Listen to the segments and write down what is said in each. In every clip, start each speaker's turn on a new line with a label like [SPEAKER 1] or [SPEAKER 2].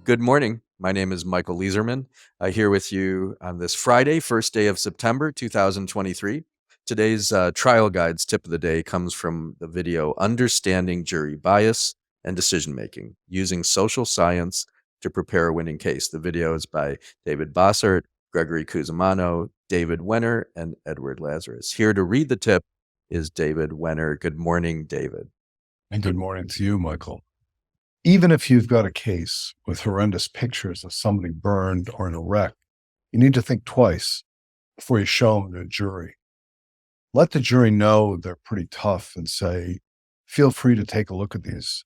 [SPEAKER 1] Good morning. My name is Michael Leeserman. Here with you on this Friday, first day of September 2023. Today's trial guides tip of the day comes from the video Understanding Jury Bias and Decision Making Using Social Science to Prepare a Winning Case. The video is by David Bossert, Gregory Cusimano, David Wenner, and Edward Lazarus. Here to read the tip is David Wenner. Good morning, David.
[SPEAKER 2] And good morning to you, Michael. Even if you've got a case with horrendous pictures of somebody burned or in a wreck, you need to think twice before you show them to a jury. Let the jury know they're pretty tough and say, feel free to take a look at these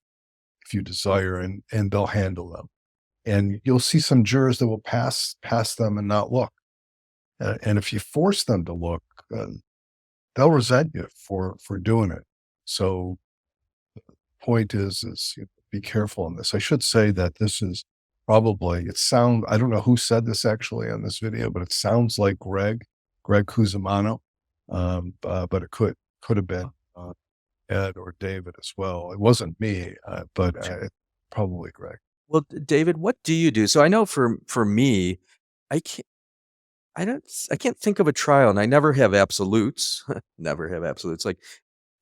[SPEAKER 2] if you desire, and they'll handle them. And you'll see some jurors that will pass them and not look. And if you force them to look, they'll resent you for doing it. So the point is be careful on this. I should say that this is probably, I don't know who said this actually on this video, but it sounds like Greg Cusimano, but it could have been Ed or David as well. It wasn't me, but probably Greg.
[SPEAKER 1] Well, David, what do you do? So I know for me, I can't think of a trial, and I never have absolutes. Never have absolutes. Like,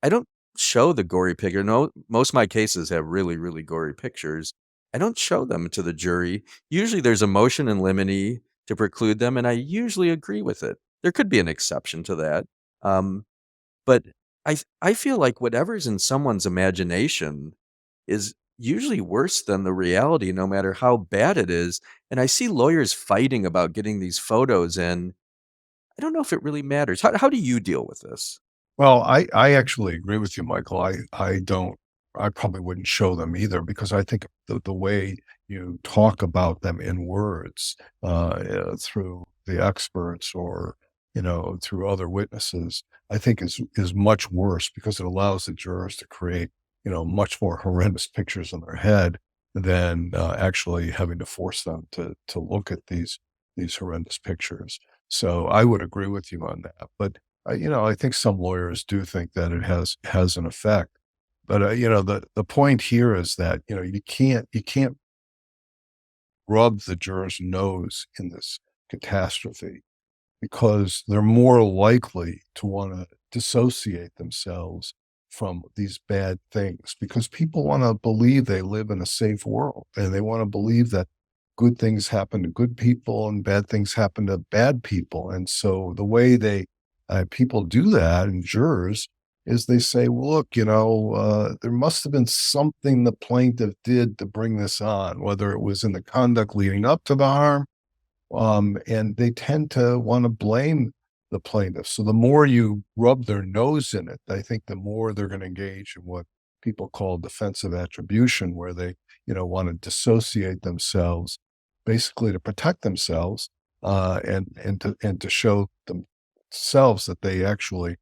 [SPEAKER 1] I don't show the gory picture. No, most of my cases have really, really gory pictures. I don't show them to the jury. Usually there's a motion in limine to preclude them, and I usually agree with it. There could be an exception to that. But I feel like whatever's in someone's imagination is usually worse than the reality, no matter how bad it is. And I see lawyers fighting about getting these photos in. I don't know if it really matters. How do you deal with this?
[SPEAKER 2] Well, I actually agree with you, Michael. I probably wouldn't show them either, because I think the way you talk about them in words, through the experts or, through other witnesses, I think is much worse, because it allows the jurors to create, much more horrendous pictures in their head than actually having to force them to look at these horrendous pictures. So I would agree with you on that. But I think some lawyers do think that it has an effect. But the point here is that you can't rub the juror's nose in this catastrophe, because they're more likely to want to dissociate themselves from these bad things, because people want to believe they live in a safe world, and they want to believe that good things happen to good people and bad things happen to bad people. And so the way people do that, and jurors, is they say, well, look, there must have been something the plaintiff did to bring this on, whether it was in the conduct leading up to the harm. And they tend to want to blame the plaintiff. So the more you rub their nose in it, I think the more they're going to engage in what people call defensive attribution, where they, want to dissociate themselves, basically to protect themselves, and to show themselves that they actually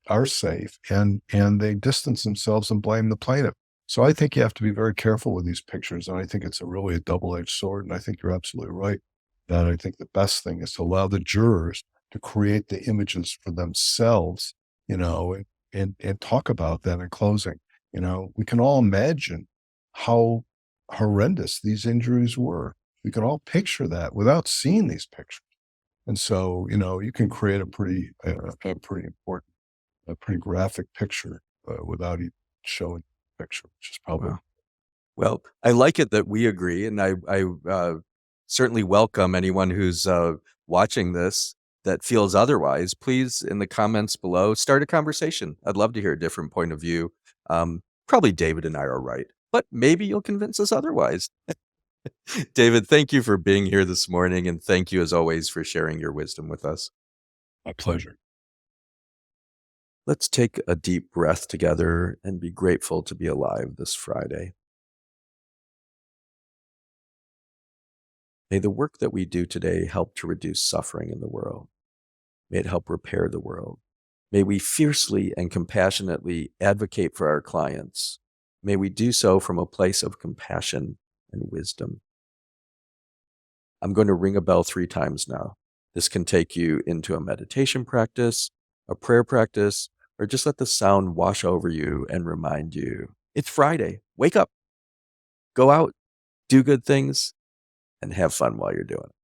[SPEAKER 2] are safe, and they distance themselves and blame the plaintiff. So I think you have to be very careful with these pictures, and I think it's really a double-edged sword. And I think you're absolutely right that I think the best thing is to allow the jurors to create the images for themselves, and talk about that in closing. We can all imagine how horrendous these injuries were. We can all picture that without seeing these pictures. And so, you can create a pretty important, a pretty graphic picture without even showing the picture, which is probably.
[SPEAKER 1] Wow. Well, I like it that we agree, and I certainly welcome anyone who's watching this that feels otherwise. Please, in the comments below, start a conversation. I'd love to hear a different point of view. Probably David and I are right, but maybe you'll convince us otherwise. David, thank you for being here this morning, and thank you, as always, for sharing your wisdom with us.
[SPEAKER 2] My pleasure.
[SPEAKER 1] Let's take a deep breath together and be grateful to be alive this Friday. May the work that we do today help to reduce suffering in the world. May it help repair the world. May we fiercely and compassionately advocate for our clients. May we do so from a place of compassion and wisdom. I'm going to ring a bell 3 times now. This can take you into a meditation practice, a prayer practice, or just let the sound wash over you and remind you, it's Friday. Wake up. Go out. Do good things. and have fun while you're doing it.